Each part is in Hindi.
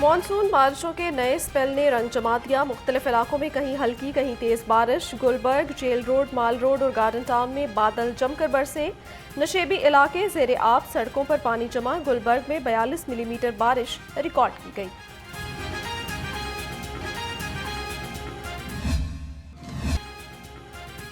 मानसून बारिशों के नए स्पेल ने रंग जमा दिया। मुख्तलिफ इलाकों में कहीं हल्की कहीं तेज बारिश। गुलबर्ग, जेल रोड, माल रोड और गार्डन टाउन में बादल जमकर बरसे। नशेबी इलाके ज़ेरे आब, सड़कों पर पानी जमा। गुलबर्ग में 42 मिलीमीटर बारिश रिकॉर्ड की गई।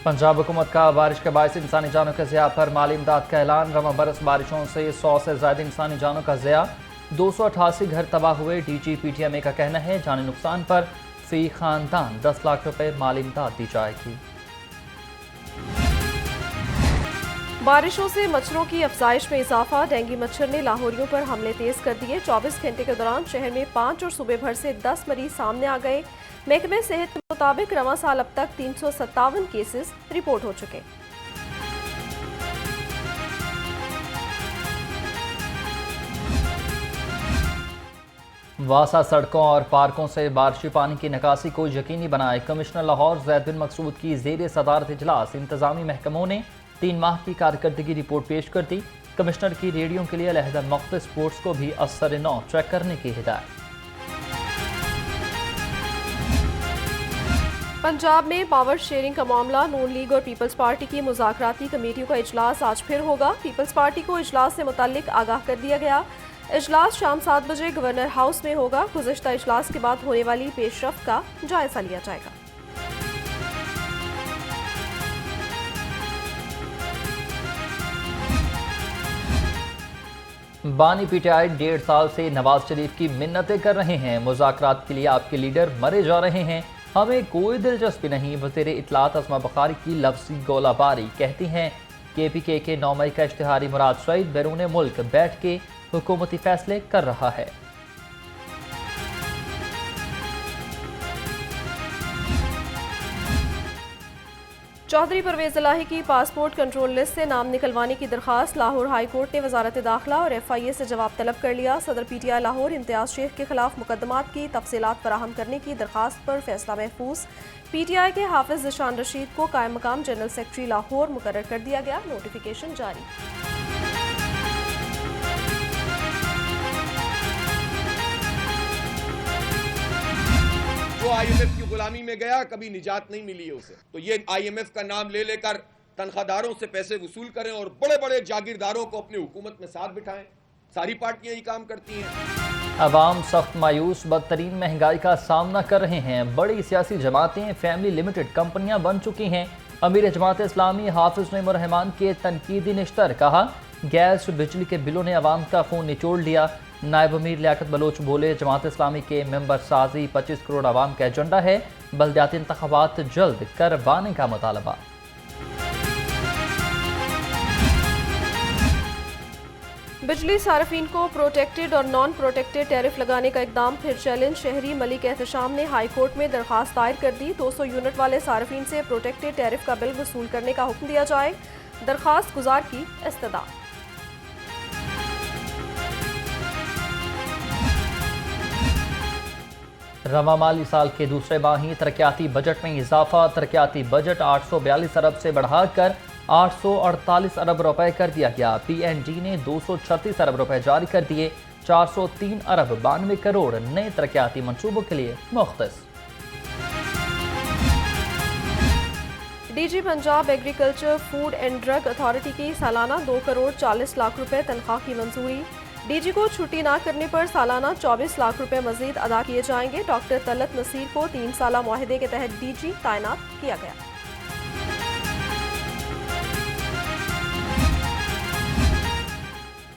पंजाब हुकूमत का बारिश के बायस इंसानी जानों के ज़िया पर माली इमदाद का ऐलान। रवा बरस बारिशों से 100 से ज्यादा इंसानी जानों का ज़िया, 288 घर तबाह हुए। डीजी पीटीएमए का कहना है जानी नुकसान पर फी खानदान 10 लाख रुपए माली इमदाद दी जाएगी। बारिशों से मच्छरों की अफजाइश में इजाफा। डेंगू मच्छर ने लाहौरियों पर हमले तेज कर दिए। 24 घंटे के दौरान शहर में 5 और सूबे भर से 10 मरीज सामने आ गए। महकमे सेहत के मुताबिक रवां साल अब तक 357 केसेस रिपोर्ट हो चुके। वासा सड़कों और पार्कों से बारिशी पानी की निकासी को यकीनी बनाए। कमिश्नर लाहौर ज़ैद बिन मकसूद की ज़ेर सदारत इजलास इंतजामी महकमों ने 3 माह की कारकर्दगी रिपोर्ट पेश कर दी। कमिश्नर की रेडियो के लिए अलहदा मुख्तलिफ स्पोर्ट्स को भी असर नौ चेक करने की हिदायत। पंजाब में पावर शेयरिंग का मामला। नून लीग और पीपल्स पार्टी की मुज़ाकराती कमेटियों का इजलास आज फिर होगा। पीपल्स पार्टी को इजलास से मुताल्लिक आगाह कर दिया गया। इजलास शाम 7 बजे गवर्नर हाउस में होगा। गुज़िश्ता इजलास के बाद होने वाली पेशरफ्त का जायजा लिया जाएगा। बानी पीटीआई 1.5 साल से नवाज शरीफ की मिन्नतें कर रहे हैं। मुज़ाकरात के लिए आपके लीडर मरे जा रहे हैं, हमें कोई दिलचस्पी नहीं। वज़ीर इत्तलात अस्मा बुखारी की लफ्ज़ी गोलाबारी। कहती हैं KPK के 9 मई का इश्तिहारी मुराद सईद बैरून मुल्क बैठ के हुकूमती फैसले कर रहा है। चौधरी परवेज इलाही की पासपोर्ट कंट्रोल लिस्ट से नाम निकलवाने की दरखास्त। लाहौर हाई कोर्ट ने वजारत दाखिला और FIA से जवाब तलब कर लिया। सदर PTI लाहौर इम्तियाज शेख के खिलाफ मुकदमात की तफसीलात फराहम करने की दरखास्त पर फैसला महफूज। PTI के हाफिज ज़िशान रशीद को कायम मकाम जनरल सेक्रेटरी लाहौर मुकर्रर कर दिया गया। नोटिफिकेशन जारी। जो IMF की गुलामी में गया कभी निजात नहीं मिली है उसे। तो ये IMF का नाम ले लेकर तनख्वाहदारों से पैसे वसूल करें और बड़े बड़े जागीरदारों को अपनी हुकूमत में साथ बिठाएं। सारी पार्टियां ही काम करती हैं। अवाम सख्त मायूस, बदतरीन महंगाई का सामना कर रहे हैं। बड़ी सियासी जमातें फैमिली लिमिटेड कंपनियां बन चुकी हैं। अमीर जमात इस्लामी हाफिज नईमुर रहमान के तनकीदी निश्तर। कहा गैस बिजली के बिलों ने अवाम का खून निचोड़ लिया। नायब अमीर लियाकत बलोच बोले जमात इस्लामी के मेंबर साजी 25 करोड़ अवाम का एजेंडा है। बल्दियाती इंतखाबात जल्द करवाने का मुतालबा। बिजली सार्फिन को प्रोटेक्टेड और नॉन प्रोटेक्टेड टैरिफ लगाने का इकदाम फिर चैलेंज। शहरी मलिक एहतशाम ने हाई कोर्ट में दरखास्त दायर कर दी। 200 यूनिट वाले सार्फिन से प्रोटेक्टेड टैरिफ का बिल वसूल करने का हुक्म दिया जाए। दरखास्त गुजार की इस्तदा। रवा माली साल के दूसरे माही तरक्याती बजट में इजाफा। तरक्याती बजट 842 अरब से बढ़ाकर 848 अरब रुपए कर दिया गया। PNG ने 236 अरब रुपए जारी कर दिए। 403 अरब 92 करोड़ नए तरक्याती मंसूबों के लिए मुख्तस। DG Punjab agriculture food and drug authority की सालाना 2 करोड़ 40 लाख रुपए तनख्वाह की मंजूरी। DG को छुट्टी ना करने पर सालाना 24 लाख रुपए मजीद अदा किए जाएंगे। डॉक्टर तलत नसीर को 3 साला मुआहदे के तहत DG तैनात किया गया।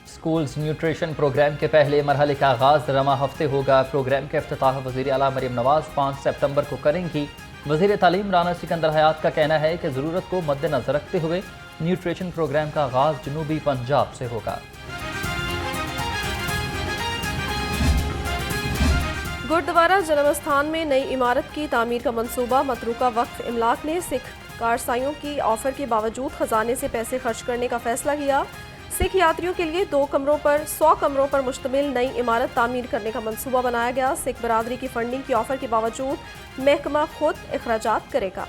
स्कूल्स न्यूट्रिशन प्रोग्राम के पहले मरहले का आगाज रवा हफ्ते होगा। प्रोग्राम का इफ्तिताह वज़ीर आला मरियम नवाज 5 सितंबर को करेंगी। वज़ीर तालीम राना सिकंदर हयात का कहना है कि ज़रूरत को मद्देनजर रखते हुए न्यूट्रिशन प्रोग्राम का आगाज जनूबी पंजाब से होगा। गुरुद्वारा जन्मस्थान में नई इमारत की तामीर का मंसूबा। मतरूका वक्फ इमलाक ने सिख कारसाइयों की ऑफर के बावजूद खजाने से पैसे खर्च करने का फैसला किया। सिख यात्रियों के लिए 100 कमरों पर मुश्तमिल नई इमारत तामीर करने का मंसूबा बनाया गया। सिख बरादरी की फंडिंग की ऑफर के बावजूद महकमा खुद अखराजात करेगा।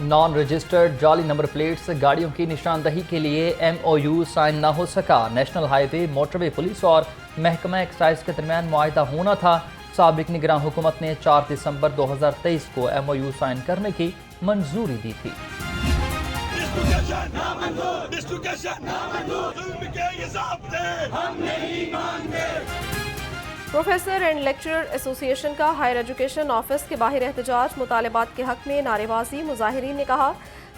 नॉन रजिस्टर्ड जाली नंबर प्लेट से गाड़ियों की निशानदही के लिए MOU साइन न हो सका। नेशनल हाईवे, मोटरवे पुलिस और महकमा एक्साइज के दरमियान मुआहिदा होना था। साबिक निगरान हुकूमत ने 4 दिसंबर 2023 को MOU साइन करने की मंजूरी दी थी। प्रोफेसर एंड लेक्चरर एसोसिएशन का हायर एजुकेशन ऑफिस के बाहर एहतजाज। मुतालबात के हक में नारेबाजी। मुजाहिरीन ने कहा,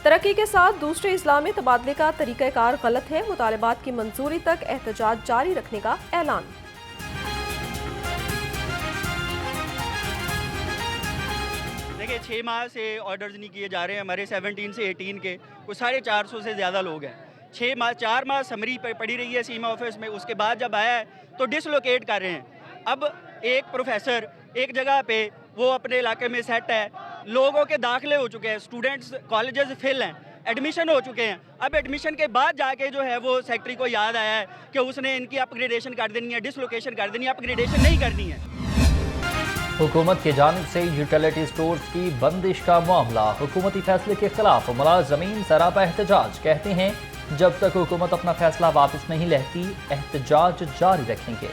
तरक्की के साथ दूसरे इस्लामी तबादले का तरीक़ाकार गलत है। मुतालबात की मंजूरी तक एहतजाज जारी रखने का ऐलान। देखिए, 6 माह से ऑर्डर्स नहीं किए जा रहे हैं हमारे 17 से 18 के, कुछ 450 से ज़्यादा लोग हैं। 4 माह समरी पड़ी रही है सीमा ऑफिस में, उसके बाद जब आया है तो डिसलोकेट कर रहे हैं। अब एक प्रोफेसर एक जगह पे वो अपने इलाके में सेट है, लोगों के दाखिले हो चुके हैं, स्टूडेंट्स कॉलेजेस फिल हैं, एडमिशन हो चुके हैं। अब एडमिशन के बाद जाके जो है वो सेक्रेटरी को याद आया है कि उसने इनकी अपग्रेडेशन कर देनी है, डिसलोकेशन कर देनी है, अपग्रेडेशन नहीं करनी है। हुकूमत की जानिब से यूटिलिटी स्टोर्स की बंदिश का मामला। हुकूमती फैसले के खिलाफ मुलाजमीन सरापा एहतजाज। कहते हैं, जब तक हुकूमत अपना फैसला वापस नहीं लेती, एहतजाज जारी रखेंगे।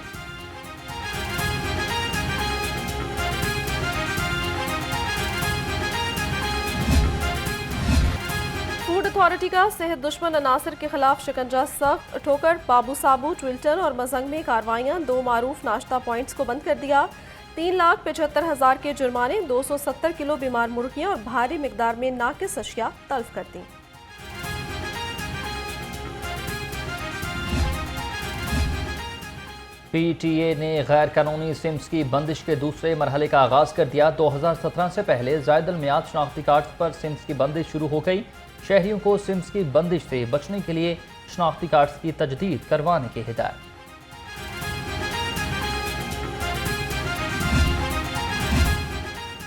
फूड अथॉरिटी का सेहत दुश्मन अनासर के खिलाफ शिकंजा सख्त। ठोकर, बाबू साबू, ट्विल्टन और मजंग में कार्रवाइयां। 2 मारूफ नाश्ता पॉइंट्स को बंद कर दिया। 3,75,000 के जुर्माने। 270 किलो बीमार मुर्गियां और भारी मिकदार में नाकिस अशिया तल्फ कर दी। PTA ने गैर कानूनी सिम्स की बंदिश के दूसरे मरहले का आगाज कर दिया। 2017 से पहले ज़ायदल मियाद शनाख्ती कार्ड पर सिम्स की बंदिश शुरू हो गई। शहरियों को सिम्स की बंदिश से बचने के लिए शनाख्ती कार्ड की तजदीद करवाने की हिदायत।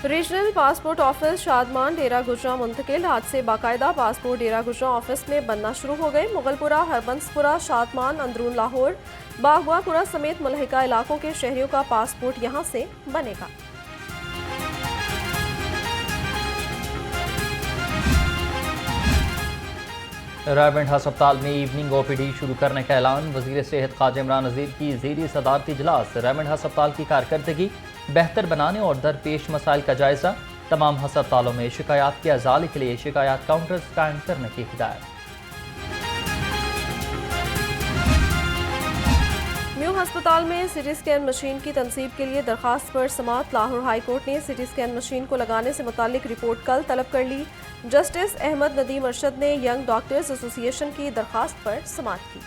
रीजनल पासपोर्ट ऑफिस शादमान डेरा गुजरा मुंतकिल। आज से बाकायदा पासपोर्ट डेरा गुजरा ऑफिस में बनना शुरू हो गए। मुगलपुरा, हरबंसपुरा, शादमान, अंदरून लाहौर, बागवापुरा समेत मुल्हिका इलाकों के शहरियों का पासपोर्ट यहां से बनेगा। रायबंड अस्पताल में इवनिंग OPD शुरू करने का ऐलान। वजीर सेहत ख्वाजा इमरान नज़ीर की ज़ेरी सदारती इजलास। रायबंड अस्पताल की कारकर्दगी बेहतर बनाने और दरपेश मसाइल का जायजा। तमाम अस्पतालों में शिकायत के अजाले के लिए शिकायत काउंटर्स कायम करने की हिदायत। म्यू अस्पताल में CT स्कैन मशीन की तनसीब के लिए दरखास्त पर समाअत। लाहौर हाई कोर्ट ने CT स्कैन मशीन को लगाने से मुतालिक रिपोर्ट कल तलब कर ली। जस्टिस अहमद नदीम अरशद ने यंग डॉक्टर्स एसोसिएशन की दरखास्त पर समाअत की।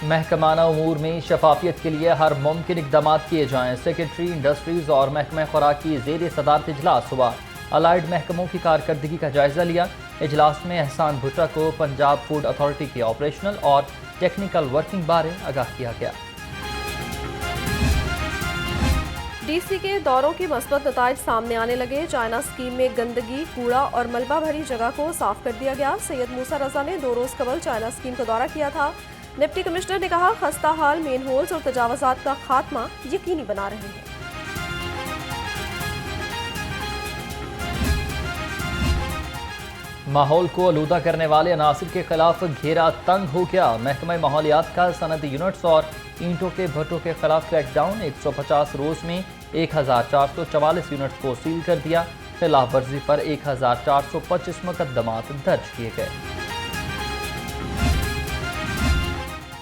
महकमाना उमूर में शफाफियत के लिए हर मुमकिन इकदाम किए जाएं। सेक्रेटरी इंडस्ट्रीज और महकमा खुराक की ज़ेर सदारत इजलास हुआ। अलाइड महकमों की कारकर्दगी का जायजा लिया। इजलास में एहसान भुट्टा को पंजाब फूड अथॉरिटी की ऑपरेशनल और टेक्निकल वर्किंग बारे आगाह किया गया। DC के दौरों के मस्बत नताइज सामने आने लगे। चाइना स्कीम में गंदगी, कूड़ा और मलबा भरी जगह को साफ कर दिया गया। सैयद मूसा रजा ने 2 रोज कबल चाइना स्कीम का दौरा किया था। डिप्टी कमिश्नर ने कहा, खस्ता हाल मेन होल्स और तजावजात का खात्मा यकीनी बना रहे हैं। माहौल को आलूदा करने वाले अनासिर के खिलाफ घेरा तंग हो गया। महकमा माहौलियात का सनदी यूनिट्स और ईंटों के भट्टों के खिलाफ क्रैकडाउन। 150 रोज में 1444 यूनिट्स को सील कर दिया। खिलाफ वर्जी पर 1425 मुकदमात दर्ज किए गए।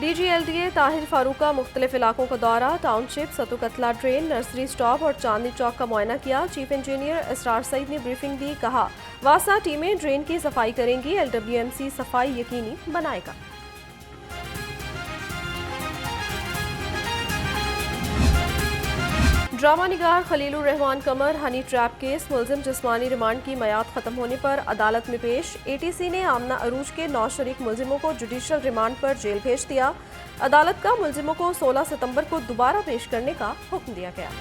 DG LDA ताहिर फारूक का मुख्तलिफ इलाकों का दौरा। टाउनशिप, सतुकतला ड्रेन, नर्सरी स्टॉप और चांदनी चौक का मुआयना किया। चीफ इंजीनियर इसरार सईद ने ब्रीफिंग दी। कहा, वासा टीमें ड्रेन की सफाई करेंगी। LWMC सफाई यकीनी बनाएगा। ड्रामा निगार खलीलुर रहमान कमर हनी ट्रैप केस। मुलजिम जिस्मानी रिमांड की मयाद खत्म होने पर अदालत में पेश। ATC ने आमना अरूज के 9 शरीक मुलजिमों को जुडिशल रिमांड पर जेल भेज दिया। अदालत का मुलजिमों को 16 सितंबर को दोबारा पेश करने का हुक्म दिया गया।